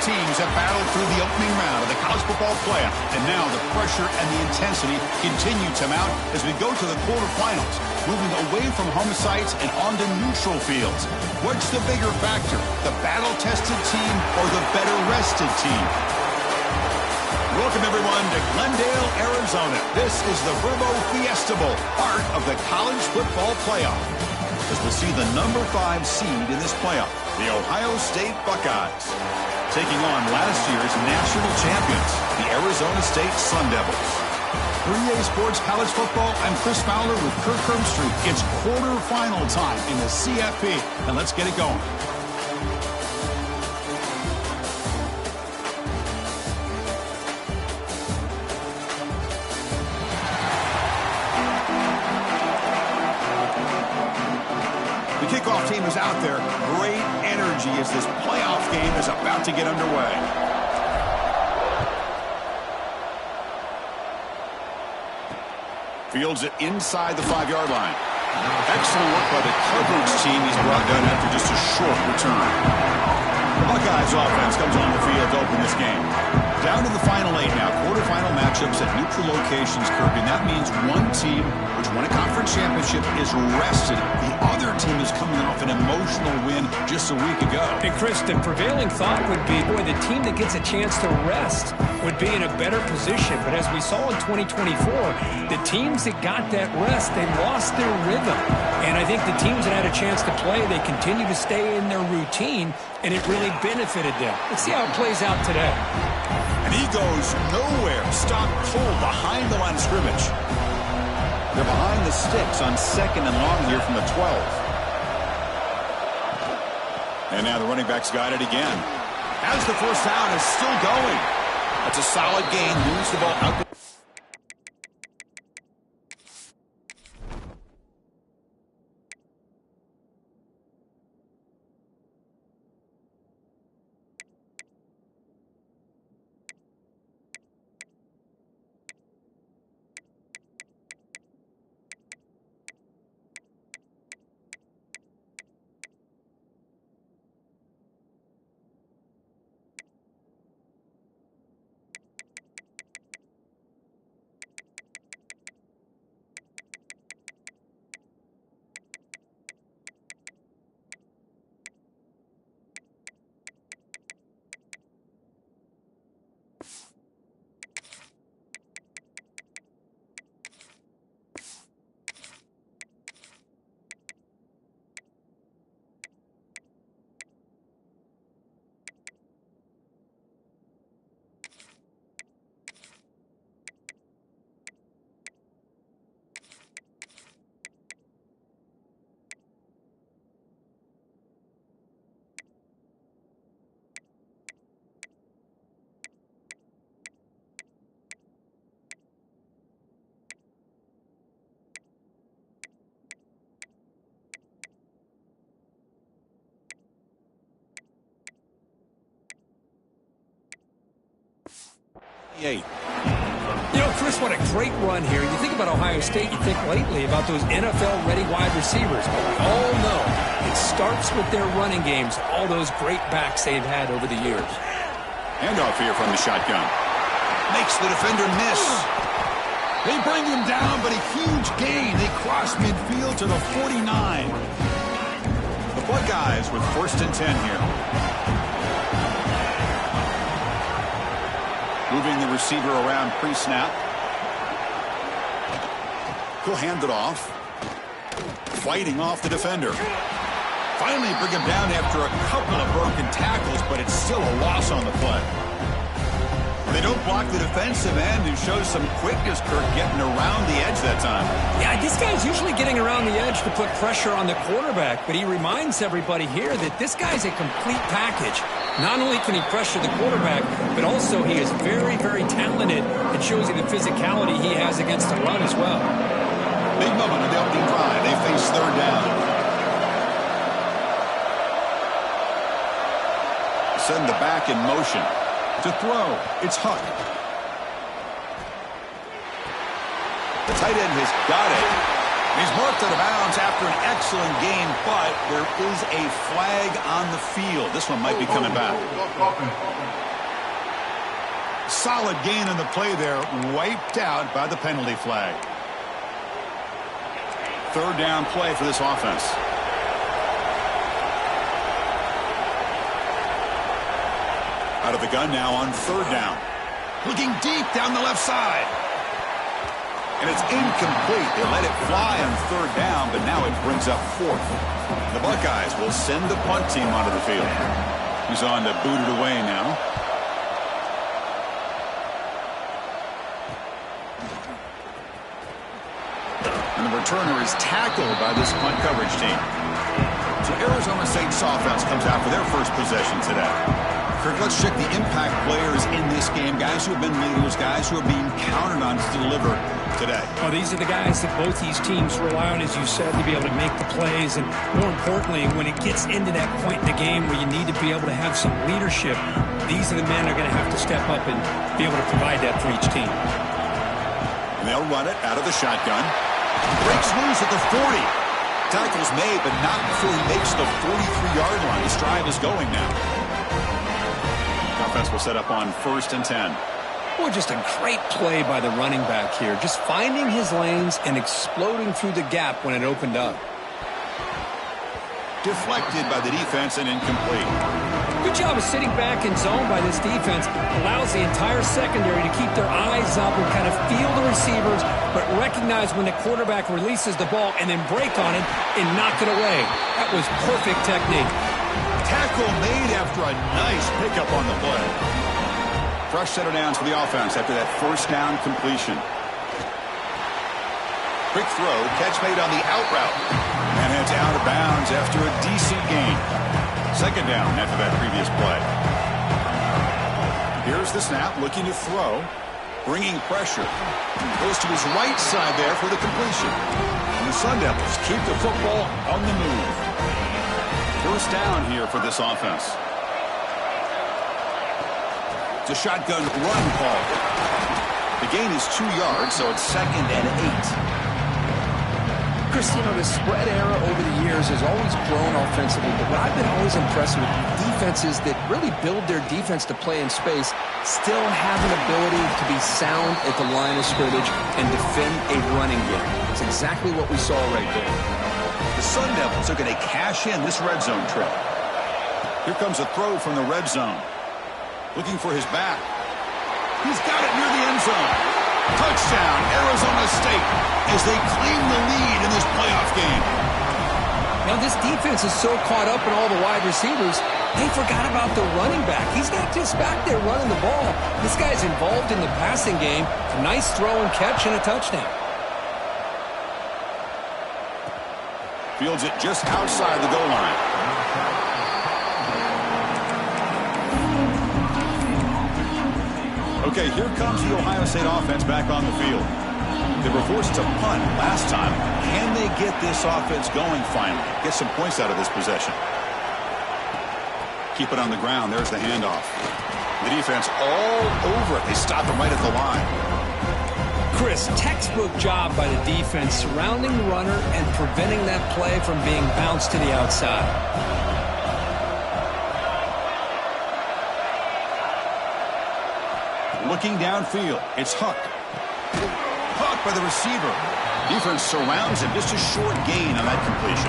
teams have battled through the opening round of the college football playoff, and now the pressure and the intensity continue to mount as we go to the quarterfinals, moving away from home sites and onto neutral fields. What's the bigger factor, the battle-tested team or the better-rested team? Welcome, everyone, to Glendale, Arizona. This is the Verbo Fiesta Bowl, part of the college football playoff, as we'll see the number 5 seed in this playoff, the Ohio State Buckeyes, taking on last year's national champions, the Arizona State Sun Devils. For EA Sports College Football, I'm Chris Fowler with Kirk Herbstreit. It's quarterfinal time in the CFP, and let's get it going. Kickoff team is out there. Great energy as this playoff game is about to get underway. Fields it inside the 5-yard line. Excellent work by the coverage team. He's brought down after just a short return. The Buckeyes offense comes on the field to open this game. Down to the final 8 now. Quarterfinal matchups at neutral locations, Kirk, and that means one team which won a conference championship is rested. The other team is coming off an emotional win just a week ago. And Chris, the prevailing thought would be, boy, the team that gets a chance to rest would be in a better position. But as we saw in 2024, the teams that got that rest, they lost their rhythm. And I think the teams that had a chance to play, they continue to stay in their routine, and it really benefited them. Let's see how it plays out today. And he goes nowhere. Stop cold behind the line of scrimmage. They're behind the sticks on 2nd and long here from the 12. And now the running back's got it again. As the first down is still going. That's a solid gain. Moves the ball out. You know, Chris, what a great run here. You think about Ohio State, you think lately about those NFL-ready wide receivers. But we all know it starts with their running games, all those great backs they've had over the years. Handoff here from the shotgun. Makes the defender miss. They bring him down, but a huge gain. They cross midfield to the 49. The Buckeyes with 1st and 10 here. Moving the receiver around pre-snap. He'll hand it off. Fighting off the defender. Finally bring him down after a couple of broken tackles, but it's still a loss on the play. They don't block the defensive end, who shows some quickness, Kirk, getting around the edge that time. Yeah, this guy's usually getting around the edge to put pressure on the quarterback, but he reminds everybody here that this guy's a complete package. Not only can he pressure the quarterback, but also he is very, very talented. It shows you the physicality he has against the run as well. Big moment of the opening drive. They face 3rd down. Send the back in motion. To throw, it's Huck. The tight end has got it. He's marked out of bounds after an excellent game, but there is a flag on the field. This one might be coming back. Solid gain on the play there, wiped out by the penalty flag. Third down play for this offense. Out of the gun now on third down. Looking deep down the left side. And it's incomplete. They let it fly on third down, but now it brings up fourth. The Buckeyes will send the punt team onto the field. He's on to boot it away now. And the returner is tackled by this punt coverage team. So Arizona State's offense comes out for their first possession today. Kirk, let's check the impact players in this game. Guys who have been leaders, guys who are being counted on to deliver today. Oh, these are the guys that both these teams rely on, as you said, to be able to make the plays. And more importantly, when it gets into that point in the game where you need to be able to have some leadership, these are the men that are going to have to step up and be able to provide that for each team. And they'll run it out of the shotgun. Breaks loose at the 40. Tackle's made, but not before he makes the 43-yard line. His drive is going now. Offense will set up on 1st and 10. Well, just a great play by the running back here. Just finding his lanes and exploding through the gap when it opened up. Deflected by the defense and incomplete. Good job of sitting back in zone by this defense. Allows the entire secondary to keep their eyes up and kind of feel the receivers, but recognize when the quarterback releases the ball and then break on it and knock it away. That was perfect technique. Tackle made after a nice pickup on the play. Fresh set of downs for the offense after that first down completion. Quick throw, catch made on the out route. And it's out of bounds after a decent gain. Second down after that previous play. Here's the snap, looking to throw. Bringing pressure. Goes to his right side there for the completion. And the Sun Devils keep the football on the move. First down here for this offense. It's a shotgun run call. The gain is 2 yards, so it's 2nd and 8. Chris, you know, the spread era over the years has always grown offensively, but what I've been always impressed with defenses that really build their defense to play in space still have an ability to be sound at the line of scrimmage and defend a running game. It's exactly what we saw right there. The Sun Devils are going to cash in this red zone trip. Here comes a throw from the red zone. Looking for his back. He's got it near the end zone. Touchdown, Arizona State, as they claim the lead in this playoff game. Now, this defense is so caught up in all the wide receivers, they forgot about the running back. He's not just back there running the ball. This guy's involved in the passing game. A nice throw and catch and a touchdown. Fields it just outside the goal line. Okay, here comes the Ohio State offense back on the field. They were forced to punt last time. Can they get this offense going finally? Get some points out of this possession. Keep it on the ground. There's the handoff. The defense all over it. They stop him right at the line. Chris, textbook job by the defense surrounding the runner and preventing that play from being bounced to the outside. Looking downfield, it's Huck. Caught by the receiver. Defense surrounds him. Just a short gain on that completion.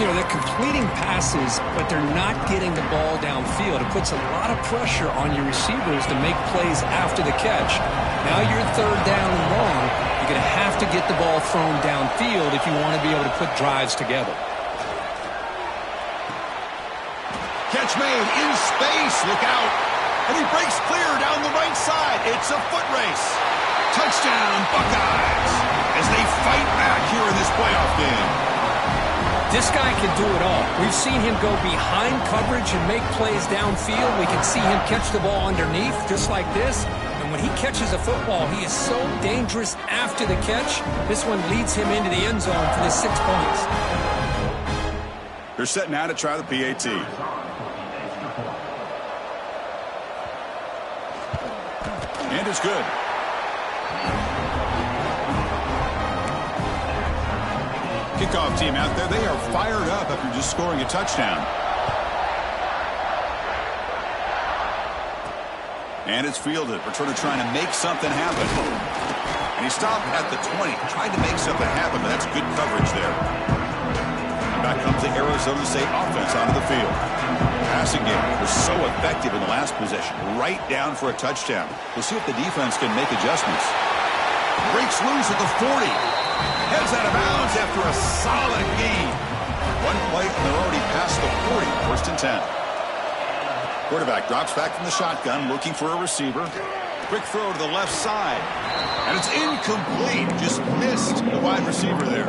You know, they're completing passes, but they're not getting the ball downfield. It puts a lot of pressure on your receivers to make plays after the catch. Now you're third down and long. You're going to have to get the ball thrown downfield if you want to be able to put drives together. Catch made in space. Look out. And he breaks clear down the right side. It's a foot race. Touchdown, Buckeyes, as they fight back here in this playoff game. This guy can do it all. We've seen him go behind coverage and make plays downfield. We can see him catch the ball underneath, just like this. And when he catches a football, he is so dangerous after the catch. This one leads him into the end zone for the 6 points. They're set now to try the PAT. And it's good. Kickoff team out there, they are fired up after just scoring a touchdown. And it's fielded. Returner trying to make something happen. And he stopped at the 20. Tried to make something happen, but that's good coverage there. And back comes the Arizona State offense onto the field. Passing game was so effective in the last possession. Right down for a touchdown. We'll see if the defense can make adjustments. Breaks loose at the 40. Heads out of bounds after a solid gain. One play, and they're already past the 40. First and 10. Quarterback drops back from the shotgun, looking for a receiver. Quick throw to the left side. And it's incomplete. Just missed the wide receiver there.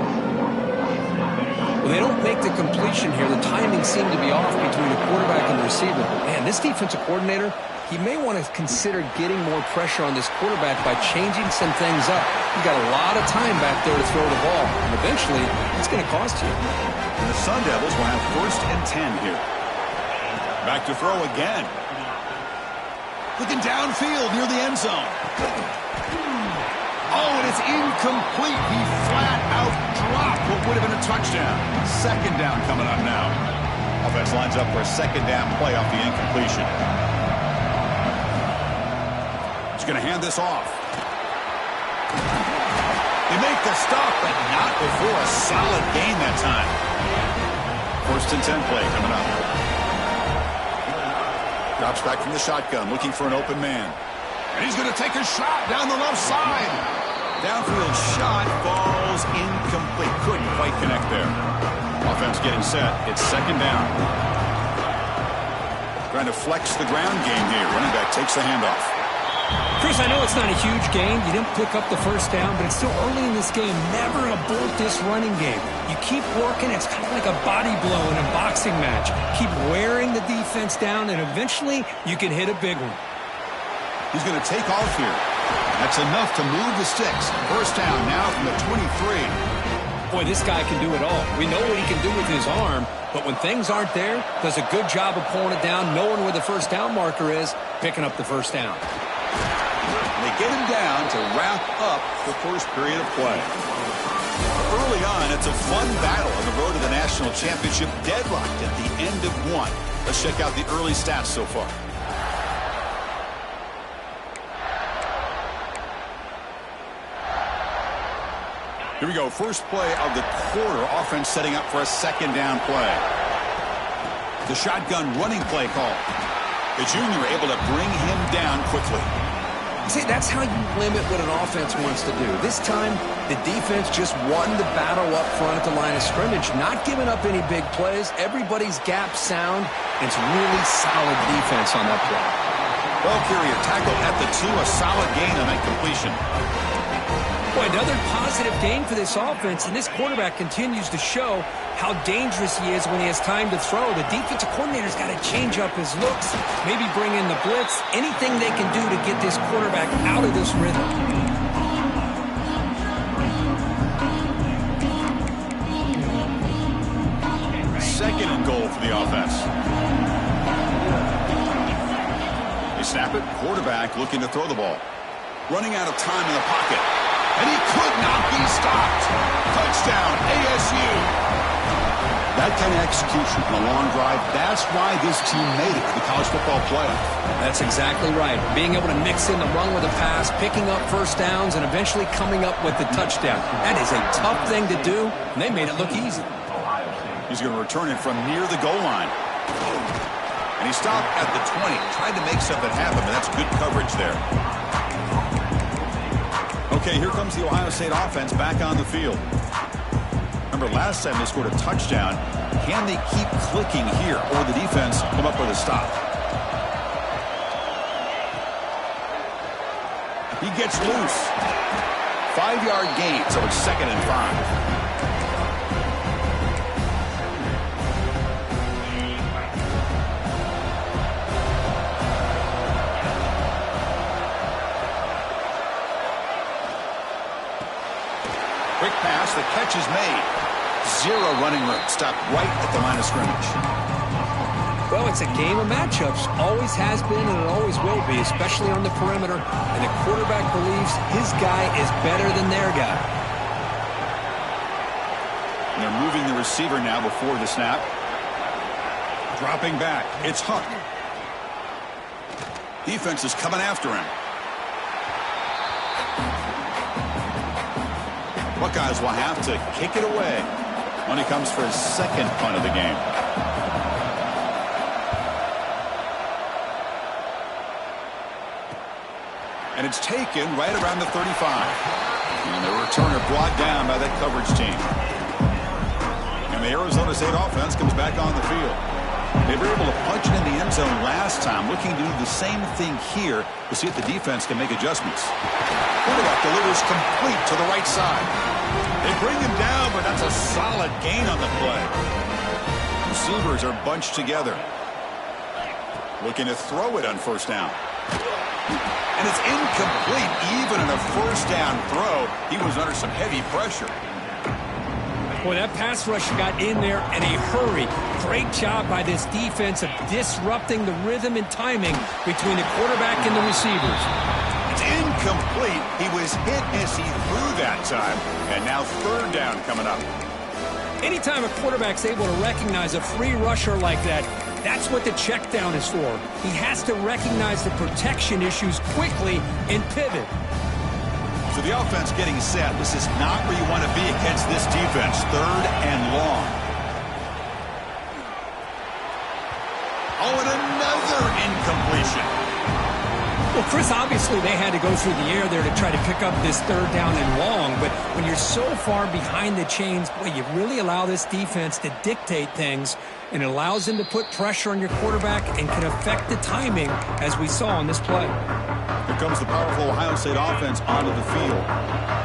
Well, they don't make the completion here. The timing seemed to be off between the quarterback and the receiver. Man, this defensive coordinator, he may want to consider getting more pressure on this quarterback by changing some things up. You've got a lot of time back there to throw the ball, and eventually it's going to cost you. And the Sun Devils will have first and 10 here. Back to throw again. Looking downfield near the end zone. Oh, and it's incomplete. He flat out dropped what would have been a touchdown. Second down coming up now. Offense lines up for a second down play off the incompletion. He's going to hand this off. They make the stop, but not before a solid gain that time. First and 10 play coming up. Drops back from the shotgun, looking for an open man. And he's going to take a shot down the left side. Downfield shot falls incomplete. Couldn't quite connect there. Offense getting set. It's second down. Trying to flex the ground game here. Running back takes the handoff. Chris, I know it's not a huge gain. You didn't pick up the first down, but it's still early in this game. Never abort this running game. You keep working. It's kind of like a body blow in a boxing match. Keep wearing the defense down, and eventually you can hit a big one. He's going to take off here. That's enough to move the sticks. First down now from the 23. Boy, this guy can do it all. We know what he can do with his arm, but when things aren't there, does a good job of pulling it down, knowing where the first down marker is, picking up the first down. They get him down to wrap up the first period of play. Early on, it's a fun battle on the road to the national championship, deadlocked at the end of one. Let's check out the early stats so far. Here we go. First play of the quarter. Offense setting up for a second down play. The shotgun running play call. The junior able to bring him down quickly. See, that's how you limit what an offense wants to do. This time, the defense just won the battle up front at the line of scrimmage, not giving up any big plays. Everybody's gap sound. It's really solid defense on that play. Ball carrier tackled at the 2, a solid gain on that completion. Boy, another positive game for this offense, and this quarterback continues to show how dangerous he is when he has time to throw. The defensive coordinator's got to change up his looks, maybe bring in the blitz, anything they can do to get this quarterback out of this rhythm. Second and goal for the offense. They snap it. Quarterback looking to throw the ball. Running out of time in the pocket. And he could not be stopped. Touchdown, ASU. That kind of execution on a long drive, that's why this team made it to the college football playoff. That's exactly right. Being able to mix in the run with a pass, picking up first downs, and eventually coming up with the touchdown. That is a tough thing to do, and they made it look easy. He's going to return it from near the goal line. And he stopped at the 20. Tried to make something happen, but that's good coverage there. Okay, here comes the Ohio State offense back on the field. Remember, last time they scored a touchdown. Can they keep clicking here, or the defense come up with a stop? He gets loose. 5-yard gain, so it's 2nd and 5. Quick pass, the catch is made. 0 running room, stopped right at the line of scrimmage. Well, it's a game of matchups. Always has been and it always will be, especially on the perimeter. And the quarterback believes his guy is better than their guy. And they're moving the receiver now before the snap. Dropping back. It's Huck. Defense is coming after him. Buckeyes will have to kick it away when he comes for his second punt of the game. And it's taken right around the 35. And the returner brought down by that coverage team. And the Arizona State offense comes back on the field. They were able to punch it in the end zone last time, looking to do the same thing here to see if the defense can make adjustments. Quarterback delivers complete to the right side. They bring him down, but that's a solid gain on the play. Receivers are bunched together. Looking to throw it on first down. And it's incomplete. Even in a first down throw, he was under some heavy pressure. Boy, that pass rush got in there in a hurry. Great job by this defense of disrupting the rhythm and timing between the quarterback and the receivers. It's incomplete. He was hit as he threw that time. And now third down coming up. Anytime a quarterback's able to recognize a free rusher like that, that's what the check down is for. He has to recognize the protection issues quickly and pivot. So the offense getting set. This is not where you want to be against this defense. Third and long. Oh, and another incompletion. Well, Chris, obviously they had to go through the air there to try to pick up this third down and long. But when you're so far behind the chains, boy, you really allow this defense to dictate things. And it allows them to put pressure on your quarterback and can affect the timing, as we saw in this play. Here comes the powerful Ohio State offense onto the field.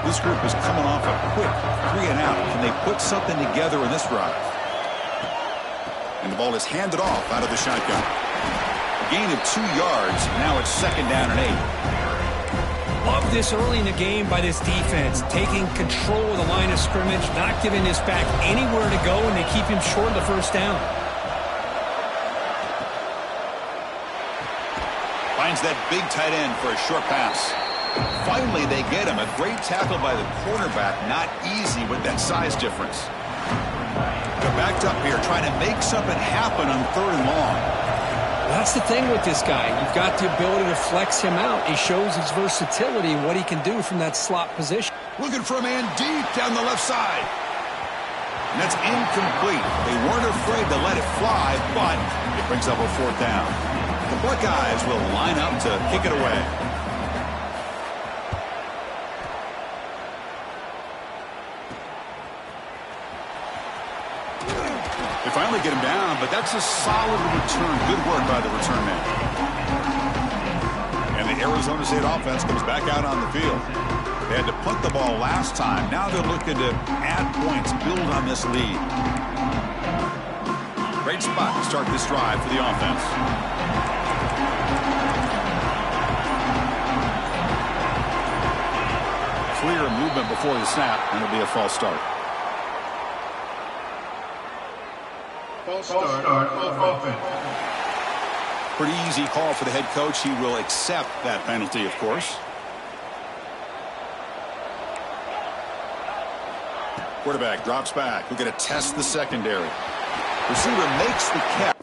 This group is coming off a quick 3 and out. Can they put something together in this drive? And the ball is handed off out of the shotgun. A gain of 2 yards. Now it's second down and 8. Love this early in the game by this defense, taking control of the line of scrimmage, not giving this back anywhere to go, and they keep him short of the first down. Finds that big tight end for a short pass. Finally, they get him. A great tackle by the cornerback. Not easy with that size difference. They're backed up here, trying to make something happen on third and long. That's the thing with this guy. You've got the ability to flex him out. He shows his versatility and what he can do from that slot position. Looking for a man deep down the left side. And that's incomplete. They weren't afraid to let it fly, but it brings up a fourth down. The Buckeyes will line up to kick it away. They finally get him down, but that's a solid return. Good work by the return man. And the Arizona State offense comes back out on the field. They had to punt the ball last time. Now they're looking to add points, build on this lead. Great spot to start this drive for the offense. Clear movement before the snap, and it'll be a false start. False start on offense. Pretty easy call for the head coach. He will accept that penalty, of course. Quarterback drops back. We're going to test the secondary. Receiver makes the catch.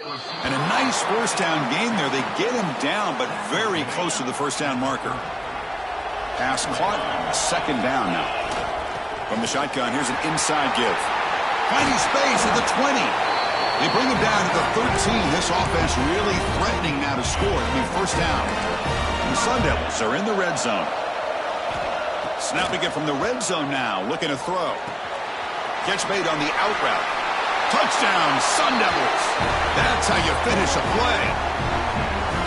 And a nice first down gain there. They get him down, but very close to the first down marker. Pass caught, second down now. From the shotgun, here's an inside give. Finding space at the 20. They bring him down to the 13. This offense really threatening now to score. I mean, first down. The Sun Devils are in the red zone. Snapping it from the red zone now, looking to throw. Catch made on the out route. Touchdown, Sun Devils. That's how you finish a play.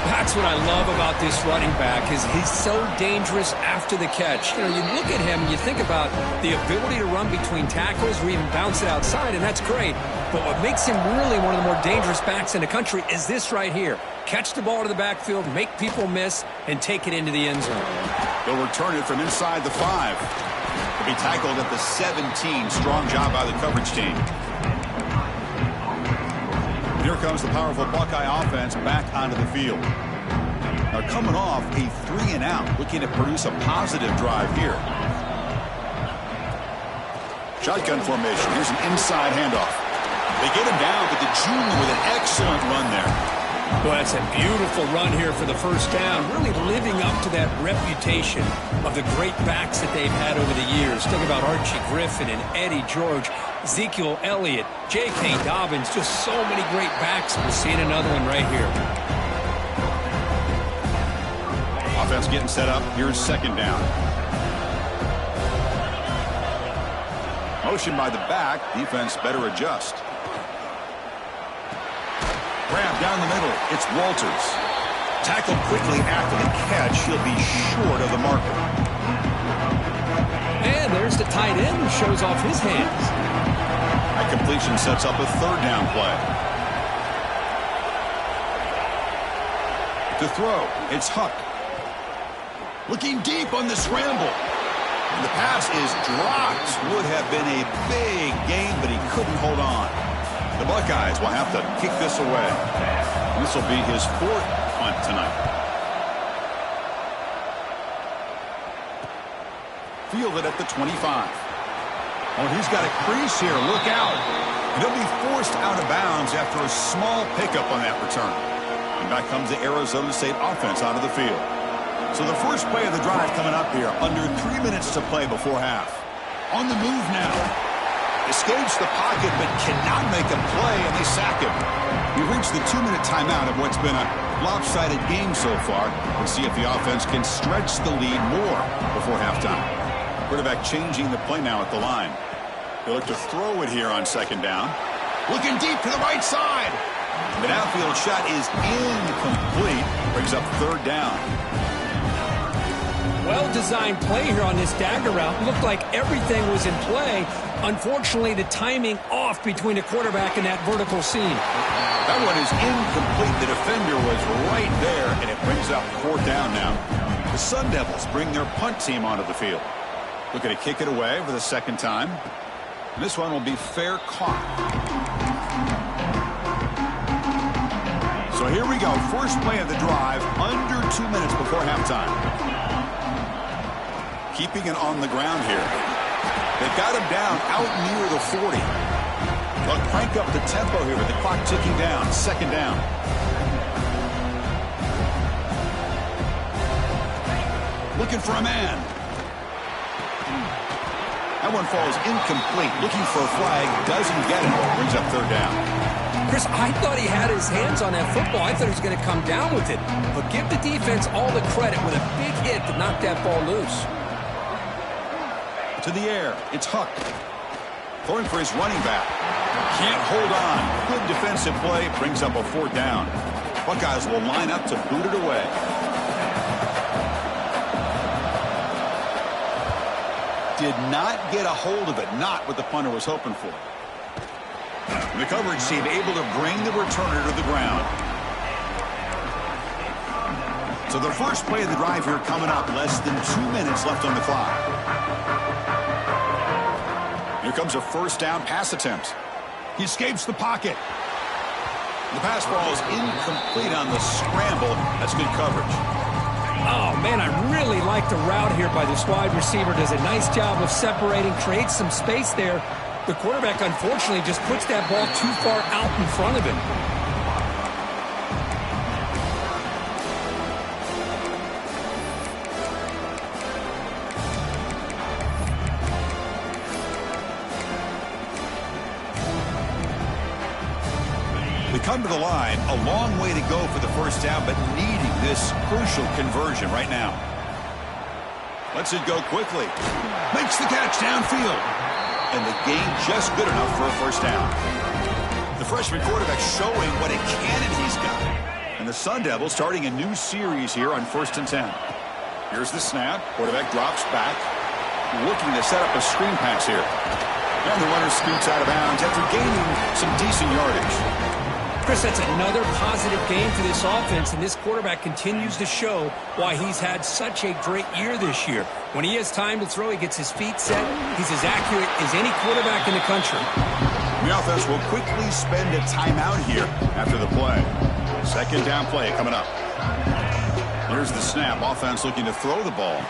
That's what I love about this running back is he's so dangerous after the catch. You know, you look at him, you think about the ability to run between tackles or even bounce it outside, and that's great. But what makes him really one of the more dangerous backs in the country is this right here. Catch the ball to the backfield, make people miss, and take it into the end zone. They'll return it from inside the 5. He'll be tackled at the 17. Strong job by the coverage team. Here comes the powerful Buckeye offense back onto the field. Now coming off a 3-and-out, looking to produce a positive drive here. Shotgun formation. Here's an inside handoff. They get him down, but the junior with an excellent run there. Well, that's a beautiful run here for the first down, really living up to that reputation of the great backs that they've had over the years. Think about Archie Griffin and Eddie George, Ezekiel Elliott, J.K. Dobbins, just so many great backs. We're seeing another one right here. Offense getting set up. Here's second down. Motion by the back. Defense better adjust. Grab down the middle. It's Walters. Tackled quickly after the catch. He'll be short of the marker. And there's the tight end who shows off his hands. That completion sets up a third down play. To throw, it's Huck. Looking deep on the scramble. And the pass is dropped. Would have been a big gain, but he couldn't hold on. The Buckeyes will have to kick this away. This will be his 4th punt tonight. Fielded at the 25. Oh, he's got a crease here. Look out. And he'll be forced out of bounds after a small pickup on that return. And back comes the Arizona State offense onto the field. So the first play of the drive coming up here. Under 3 minutes to play before half. On the move now. Escapes the pocket but cannot make a play, and they sack him. We reached the 2-minute timeout of what's been a lopsided game so far. We'll see if the offense can stretch the lead more before halftime. Quarterback changing the play now at the line. He'll look to throw it here on second down. Looking deep to the right side. The downfield shot is incomplete. Brings up third down. Well-designed play here on this dagger route. Looked like everything was in play. Unfortunately, the timing off between the quarterback and that vertical seam. That one is incomplete. The defender was right there, and it brings up fourth down now. The Sun Devils bring their punt team onto the field. Looking to kick it away for the second time. And this one will be fair caught. So here we go. First play of the drive, under 2 minutes before halftime. Keeping it on the ground here. They've got him down out near the 40. They'll crank up the tempo here with the clock ticking down. Second down. Looking for a man. That one falls incomplete. Looking for a flag. Doesn't get it. Brings up third down. Chris, I thought he had his hands on that football. I thought he was going to come down with it. But give the defense all the credit with a big hit to knock that ball loose. To the air. It's Huck. Throwing for his running back. Can't hold on. Good defensive play. Brings up a fourth down. Buckeyes will line up to boot it away. Did not get a hold of it. Not what the punter was hoping for. And the coverage team able to bring the returner to the ground. So the first play of the drive here coming up. Less than 2 minutes left on the clock. Here comes a first down pass attempt. He escapes the pocket. The pass ball is incomplete on the scramble. That's good coverage. Oh, man, I really like the route here by this wide receiver. Does a nice job of separating, creates some space there. The quarterback, unfortunately, just puts that ball too far out in front of him. come to the line. A long way to go for the first down, but needing this crucial conversion right now. Lets it go quickly. Makes the catch downfield. And the gain just good enough for a first down. The freshman quarterback showing what a cannon he's got. And the Sun Devils starting a new series here on 1st and 10. Here's the snap. Quarterback drops back. Looking to set up a screen pass here. And the runner scoots out of bounds after gaining some decent yardage. Chris, that's another positive game for this offense, and this quarterback continues to show why he's had such a great year this year. When he has time to throw, he gets his feet set. He's as accurate as any quarterback in the country. The offense will quickly spend a timeout here after the play. Second down play coming up. Here's the snap. Offense looking to throw the ball.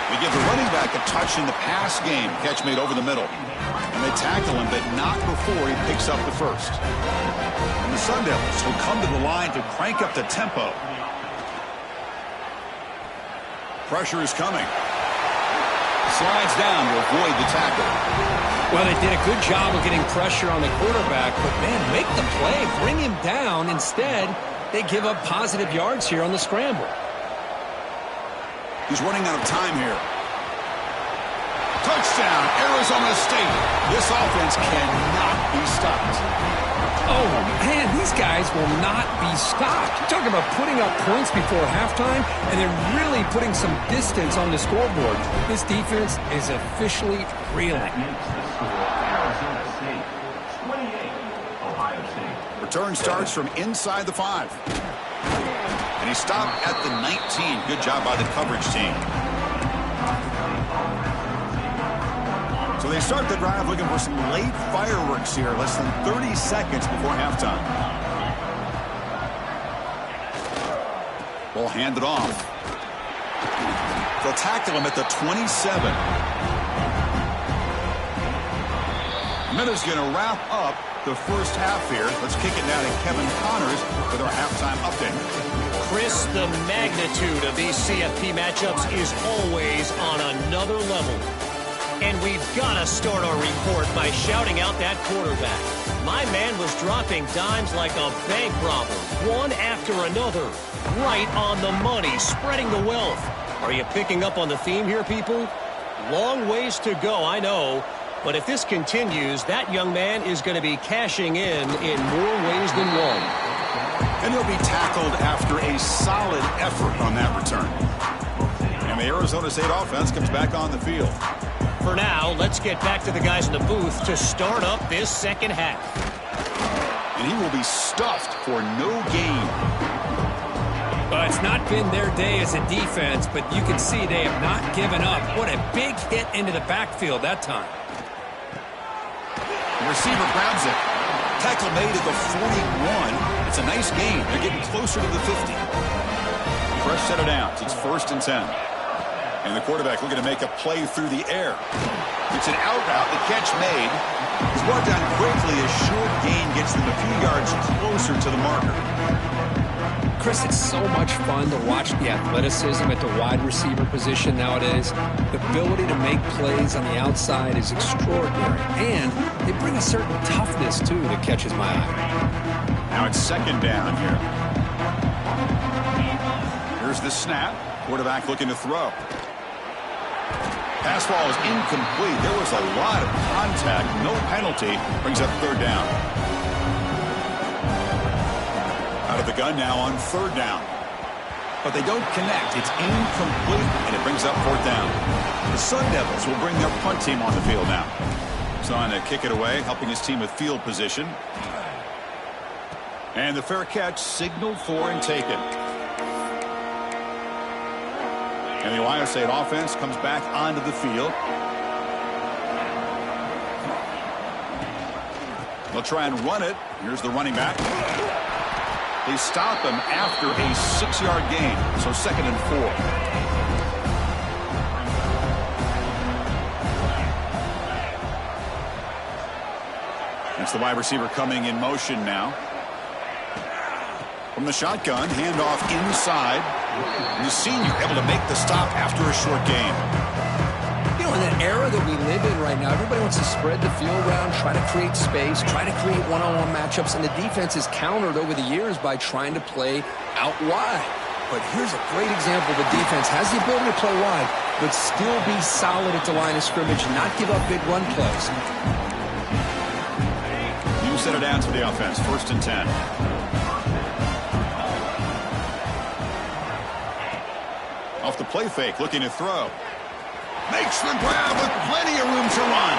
They give the running back a touch in the pass game. Catch made over the middle. And they tackle him, but not before he picks up the first. And the Sun Devils will come to the line to crank up the tempo. Pressure is coming. Slides down to avoid the tackle. Well, they did a good job of getting pressure on the quarterback, but, man, make the play. Bring him down. Instead, they give up positive yards here on the scramble. He's running out of time here. Touchdown, Arizona State. This offense cannot be stopped. Oh, man, these guys will not be stopped. You're talking about putting up points before halftime, and they're really putting some distance on the scoreboard. This defense is officially reeling. Return starts from inside the 5. And he stopped at the 19. Good job by the coverage team. So they start the drive looking for some late fireworks here. Less than 30 seconds before halftime. Ball handed off. They'll tackle him at the 27. Minute's going to wrap up the first half here. Let's kick it now to Kevin Connors with our halftime update. Chris, the magnitude of these CFP matchups is always on another level. And we've got to start our report by shouting out that quarterback. My man was dropping dimes like a bank robber, one after another, right on the money, spreading the wealth. Are you picking up on the theme here, people? Long ways to go, I know. But if this continues, that young man is going to be cashing in more ways than one. And he'll be tackled after a solid effort on that return. And the Arizona State offense comes back on the field. For now, let's get back to the guys in the booth to start up this second half. And he will be stuffed for no gain. Well, it's not been their day as a defense, but you can see they have not given up. What a big hit into the backfield that time. The receiver grabs it. Tackle made at the 41. It's a nice gain. They're getting closer to the 50. Fresh set of downs. It's 1st and 10. And the quarterback looking to make a play through the air. It's an out route. The catch made. It's brought down quickly. A short gain gets them a few yards closer to the marker. Chris, it's so much fun to watch the athleticism at the wide receiver position nowadays. The ability to make plays on the outside is extraordinary. And they bring a certain toughness, too, that catches my eye. Now it's second down here. Here's the snap. Quarterback looking to throw. Pass ball is incomplete. There was a lot of contact. No penalty. Brings up third down. Out of the gun now on third down. But they don't connect. It's incomplete, and it brings up fourth down. The Sun Devils will bring their punt team on the field now. So on to kick it away, helping his team with field position. And the fair catch signaled for and taken. And the Ohio State offense comes back onto the field. They'll try and run it. Here's the running back. They stop him after a 6-yard gain. So 2nd and 4. That's the wide receiver coming in motion now. From the shotgun, handoff inside. And the senior able to make the stop after a short gain. You know, In the era that we live in right now, everybody wants to spread the field around, try to create space, try to create one-on-one matchups, and the defense is countered over the years by trying to play out wide. But here's a great example of a defense has the ability to play wide, but still be solid at the line of scrimmage, not give up big run plays. You set it down to the offense, 1st and 10. Off the play fake, looking to throw. Makes the grab with plenty of room to run.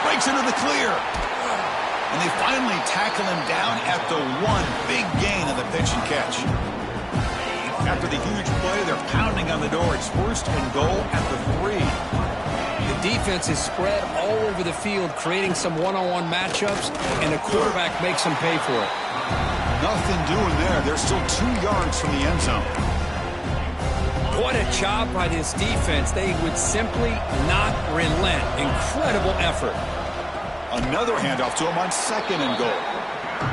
Breaks into the clear. And they finally tackle him down at the 1. Big gain on the pitch and catch. After the huge play, they're pounding on the door. It's 1st and goal at the 3. The defense is spread all over the field, creating some one-on-one matchups, and the quarterback makes them pay for it. Nothing doing there. They're still 2 yards from the end zone. What a job by this defense. They would simply not relent. Incredible effort. Another handoff to him on 2nd and goal.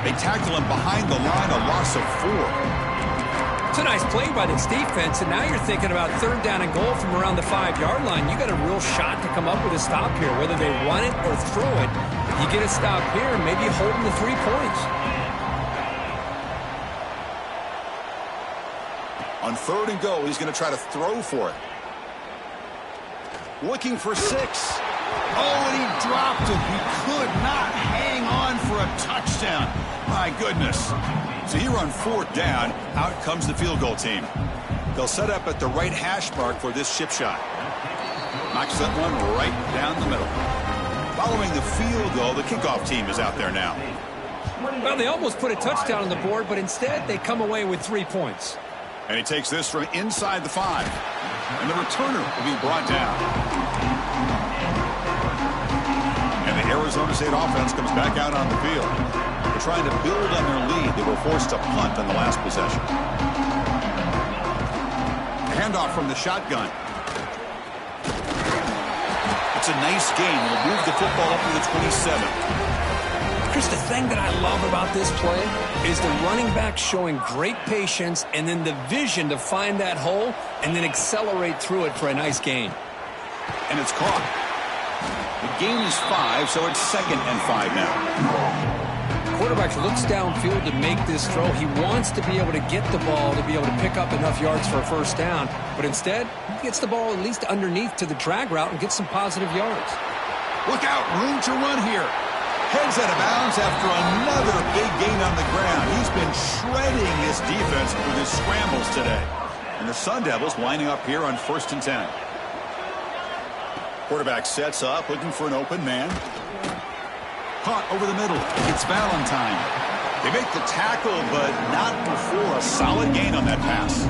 They tackle him behind the line, a loss of 4. It's a nice play by this defense, and now you're thinking about 3rd down and goal from around the 5-yard line. You got a real shot to come up with a stop here. Whether they run it or throw it, you get a stop here and maybe hold them to 3 points. On 3rd and goal, he's going to try to throw for it. Looking for 6. Oh, and he dropped it. He could not hang on for a touchdown. My goodness. So here on 4th down, out comes the field goal team. They'll set up at the right hash mark for this chip shot. Knocks that one right down the middle. Following the field goal, the kickoff team is out there now. Well, they almost put a touchdown on the board, but instead they come away with 3 points. And he takes this from inside the 5. And the returner will be brought down. And the Arizona State offense comes back out on the field. They're trying to build on their lead. They were forced to punt on the last possession. Handoff from the shotgun. It's a nice gain. It'll move the football up to the 27. Chris, the thing that I love about this play is the running back showing great patience and then the vision to find that hole and then accelerate through it for a nice gain. And it's caught. The gain is 5, so it's 2nd and 5 now. Quarterback looks downfield to make this throw. He wants to be able to get the ball to be able to pick up enough yards for a 1st down, but instead he gets the ball at least underneath to the drag route and gets some positive yards. Look out, room to run here. Heads out of bounds after another big gain on the ground. He's been shredding his defense with his scrambles today. And the Sun Devils lining up here on 1st and 10. Quarterback sets up, looking for an open man. Caught over the middle. It's Valentine. They make the tackle, but not before a solid gain on that pass.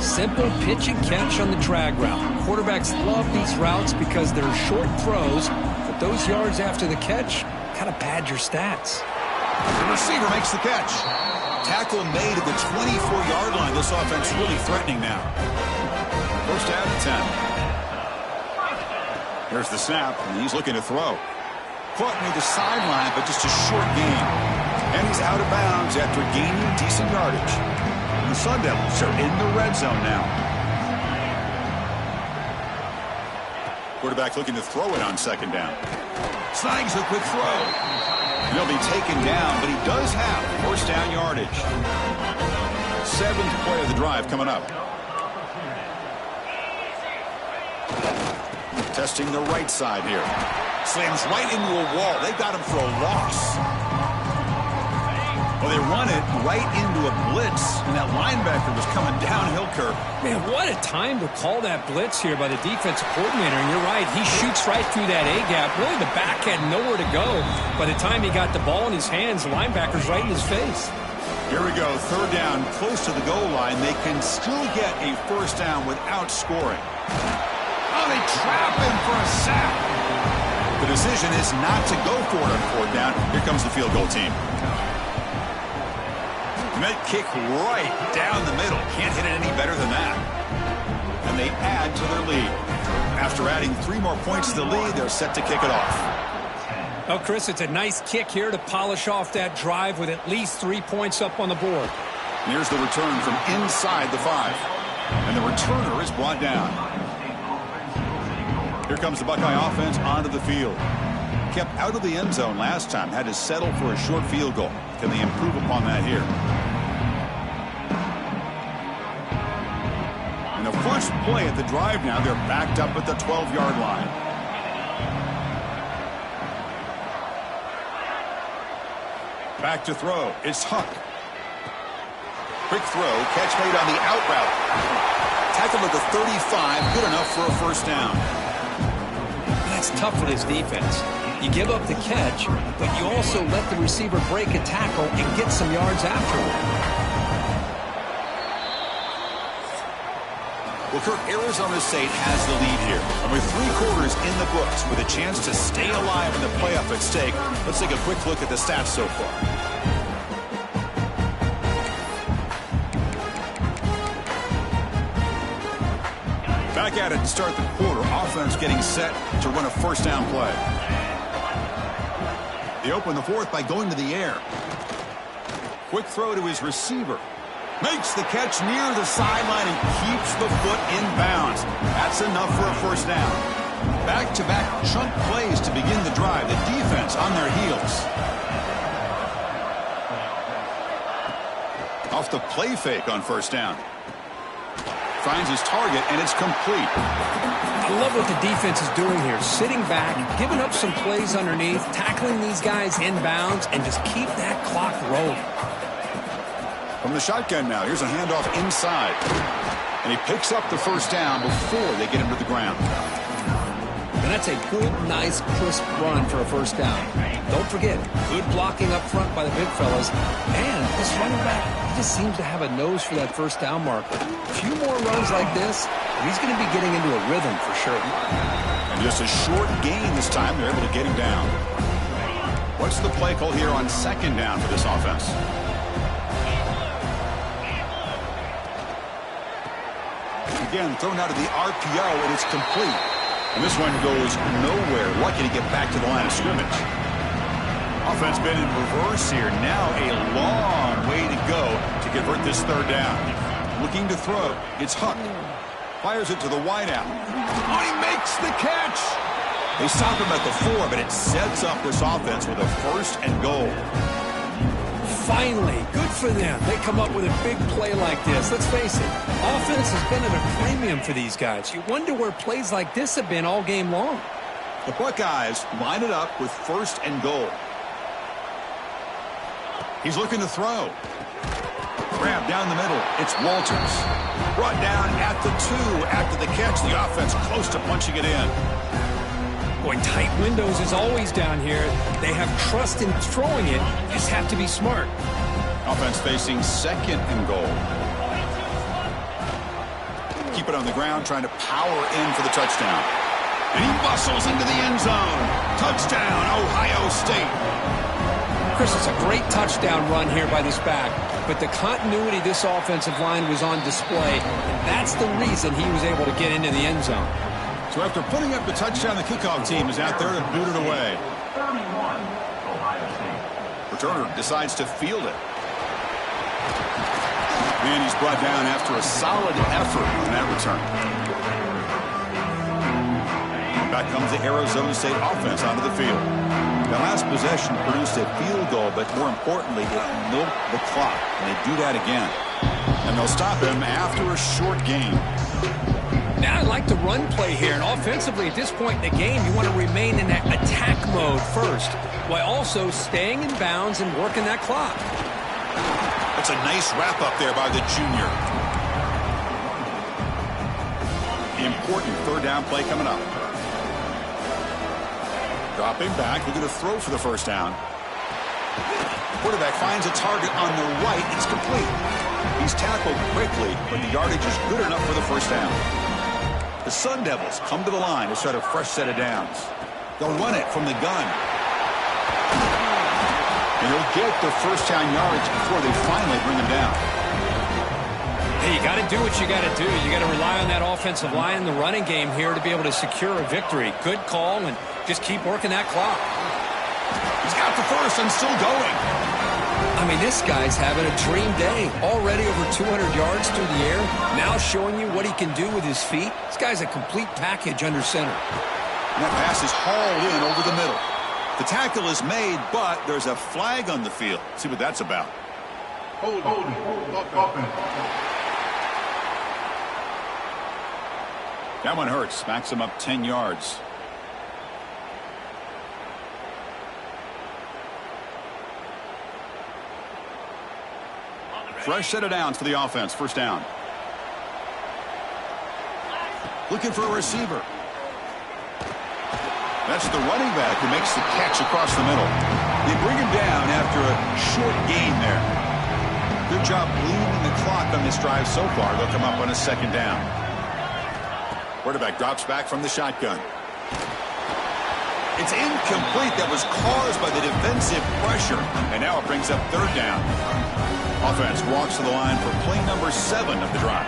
Simple pitch and catch on the drag route. Quarterbacks love these routes because they're short throws, but those yards after the catch kind of pad your stats. The receiver makes the catch. Tackle made at the 24-yard line. This offense really threatening now. 1st down and 10. Here's the snap, and he's looking to throw. Caught near the sideline, but just a short gain. And he's out of bounds after gaining decent yardage. And the Sun Devils are in the red zone now. Quarterback looking to throw it on 2nd down. Snags a quick throw. He'll be taken down, but he does have 1st down yardage. 7th play of the drive coming up. Testing the right side here. Slams right into a wall. They got him for a loss. Well, they run it right into a blitz, and that linebacker was coming downhill curve. Man, what a time to call that blitz here by the defensive coordinator. And you're right, he shoots right through that A-gap. Really, the back had nowhere to go. By the time he got the ball in his hands, the linebacker's right in his face. Here we go, 3rd down, close to the goal line. They can still get a 1st down without scoring. Oh, they trap him for a sack. The decision is not to go for it on 4th down. Here comes the field goal team. Met kick right down the middle. Can't hit it any better than that. And they add to their lead. After adding 3 more points to the lead, they're set to kick it off. Oh, Chris, it's a nice kick here to polish off that drive with at least 3 points up on the board. And here's the return from inside the 5. And the returner is brought down. Here comes the Buckeye offense onto the field. Kept out of the end zone last time. Had to settle for a short field goal. Can they improve upon that here? And the first play at the drive now, they're backed up at the 12-yard line. Back to throw. It's Huck. Quick throw. Catch made on the out route. Tackled at the 35. Good enough for a first down. That's tough for this defense. You give up the catch, but you also let the receiver break a tackle and get some yards afterward. Well, Kirk, Arizona State has the lead here. And with 3 quarters in the books with a chance to stay alive in the playoff at stake, let's take a quick look at the stats so far. Back at it to start the quarter. Offense getting set to run a first down play. They open the fourth by going to the air. Quick throw to his receiver. Makes the catch near the sideline and keeps the foot in bounds. That's enough for a first down. Back-to-back chunk plays to begin the drive. The defense on their heels. Off the play fake on first down. Finds his target, and it's complete. I love what the defense is doing here. Sitting back, giving up some plays underneath, tackling these guys inbounds, and just keep that clock rolling. From the shotgun now, here's a handoff inside. And he picks up the first down before they get him to the ground. And that's a good, nice, crisp run for a first down. Don't forget, good blocking up front by the big fellas. And this running back, he just seems to have a nose for that first down marker. A few more runs like this, he's going to be getting into a rhythm for sure. And just a short gain this time, they're able to get him down. What's the play call here on second down for this offense? Again, thrown out of the RPO, and it's complete. And this one goes nowhere. Lucky to get back to the line of scrimmage. Offense been in reverse here. Now a long way to go to convert this third down. Looking to throw. It's Huck. Fires it to the wideout. Oh, he makes the catch. They stop him at the 4, but it sets up this offense with a first and goal. Finally, good for them. They come up with a big play like this. Let's face it, offense has been at a premium for these guys. You wonder where plays like this have been all game long. The Buckeyes line it up with first and goal. He's looking to throw. Grab down the middle. It's Walters. Brought down at the 2 after the catch. The offense close to punching it in. Boy, tight windows is always down here. They have trust in throwing it. Just have to be smart. Offense facing second and goal. Keep it on the ground, trying to power in for the touchdown. And he muscles into the end zone. Touchdown, Ohio State. Chris, it's a great touchdown run here by this back. But the continuity of this offensive line was on display. And that's the reason he was able to get into the end zone. So after putting up the touchdown, the kickoff team is out there to boot it away. Returner decides to field it. And he's brought down after a solid effort on that return. Back comes the Arizona State offense onto the field. The last possession produced a field goal, but more importantly, it milked the clock. And they do that again. And they'll stop him after a short game. Now I like the run play here, and offensively at this point in the game, you want to remain in that attack mode first, while also staying in bounds and working that clock. That's a nice wrap-up there by the junior. The important third down play coming up. Dropping back, looking to throw for the first down. Quarterback finds a target on the right. It's complete. He's tackled quickly, but the yardage is good enough for the first down. The Sun Devils come to the line to start a fresh set of downs. They'll run it from the gun. And he'll get the first down yardage before they finally bring him down. Hey, you got to do what you got to do. You got to rely on that offensive line in the running game here to be able to secure a victory. Good call, and just keep working that clock. He's got the first and still going. I mean, this guy's having a dream day. Already over 200 yards through the air. Now showing you what he can do with his feet. This guy's a complete package under center. And that pass is hauled in over the middle. The tackle is made, but there's a flag on the field. Let's see what that's about. Hold. That one hurts. Backs him up 10 yards. Fresh set of downs for the offense. First down. Looking for a receiver. That's the running back who makes the catch across the middle. They bring him down after a short gain there. Good job bleeding the clock on this drive so far. They'll come up on a second down. Quarterback drops back from the shotgun. It's incomplete. That was caused by the defensive pressure. And now it brings up third down. Offense walks to the line for play number 7 of the drive.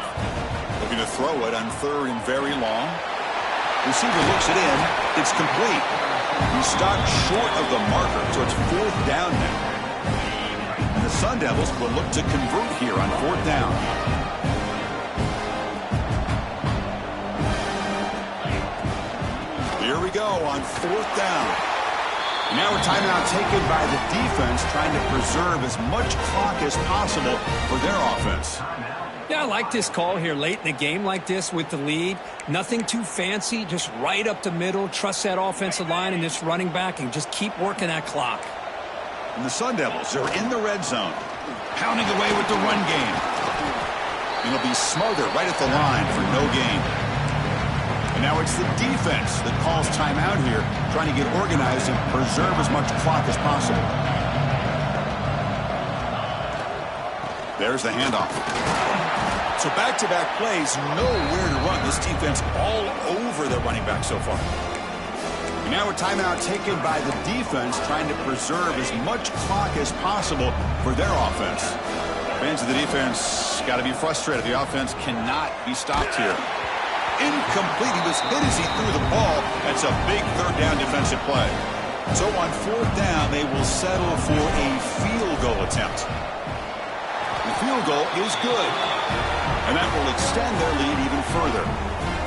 Looking to throw it on third and very long. Receiver looks it in. It's complete. He stopped short of the marker, so it's fourth down now. And the Sun Devils will look to convert here on fourth down. Here we go on fourth down. Now a timeout taken by the defense, trying to preserve as much clock as possible for their offense. Yeah, I like this call here late in the game like this with the lead. Nothing too fancy, just right up the middle. Trust that offensive line and this running back and just keep working that clock. And the Sun Devils are in the red zone, pounding away with the run game. And it'll be Smother right at the line for no gain. And now it's the defense that calls timeout here, trying to get organized and preserve as much clock as possible. There's the handoff. So back-to-back plays, nowhere to run. This defense all over the running back so far. And now a timeout taken by the defense, trying to preserve as much clock as possible for their offense. Fans of the defense got to be frustrated. The offense cannot be stopped here. Incomplete. He was hit as he threw the ball. That's a big third down defensive play. So on fourth down, they will settle for a field goal attempt. The field goal is good. And that will extend their lead even further.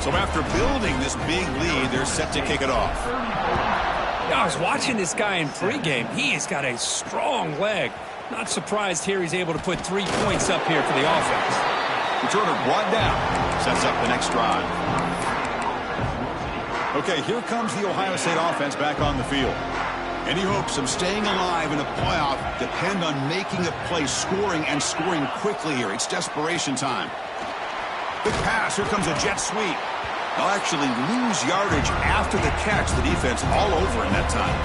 So after building this big lead, they're set to kick it off. Yeah, I was watching this guy in pregame. He has got a strong leg. Not surprised here he's able to put 3 points up here for the offense. Returner brought down. Sets up the next drive. Okay, here comes the Ohio State offense back on the field. Any hopes of staying alive in a playoff depend on making a play, scoring, and scoring quickly here. It's desperation time. Big pass. Here comes a jet sweep. They'll actually lose yardage after the catch. The defense all over in that time.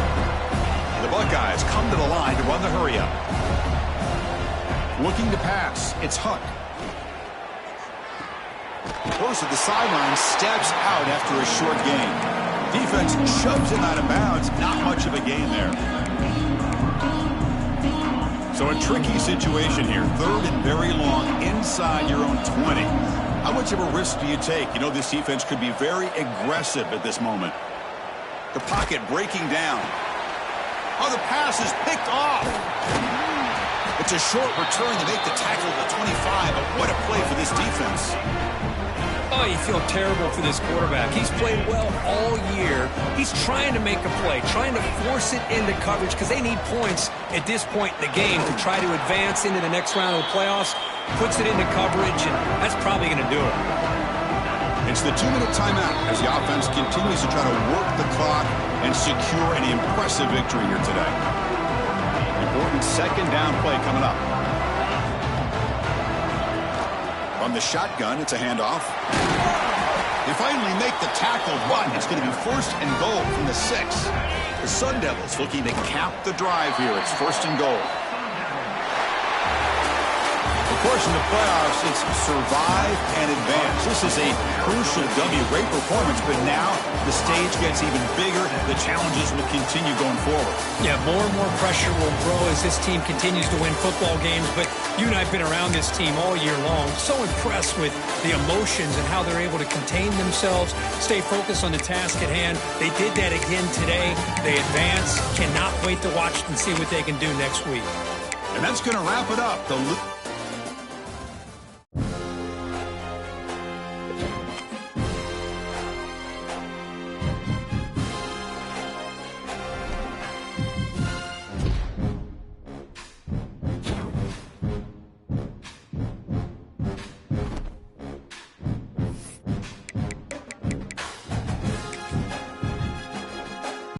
The Buckeyes come to the line to run the hurry-up. Looking to pass. It's Huck. Close at the sideline, steps out after a short gain. Defense shoves him out of bounds. Not much of a gain there. So a tricky situation here. Third and very long inside your own 20. How much of a risk do you take? You know this defense could be very aggressive at this moment. The pocket breaking down. Oh, the pass is picked off. It's a short return to make the tackle at the 25, but what a play for this defense. Oh, you feel terrible for this quarterback. He's played well all year. He's trying to make a play, trying to force it into coverage because they need points at this point in the game to try to advance into the next round of the playoffs. Puts it into coverage, and that's probably going to do it. It's the 2-minute timeout as the offense continues to try to work the clock and secure an impressive victory here today. Important second down play coming up. From the shotgun, it's a handoff. They finally make the tackle, but it's going to be first and goal from the 6. The Sun Devils looking to cap the drive here. It's first and goal. Of course, in the playoffs, it's survive and advance. This is a crucial W. Great performance, but now the stage gets even bigger. The challenges will continue going forward. Yeah, more and more pressure will grow as this team continues to win football games, but you and I have been around this team all year long. So impressed with the emotions and how they're able to contain themselves, stay focused on the task at hand. They did that again today. They advance. Cannot wait to watch and see what they can do next week. And that's going to wrap it up.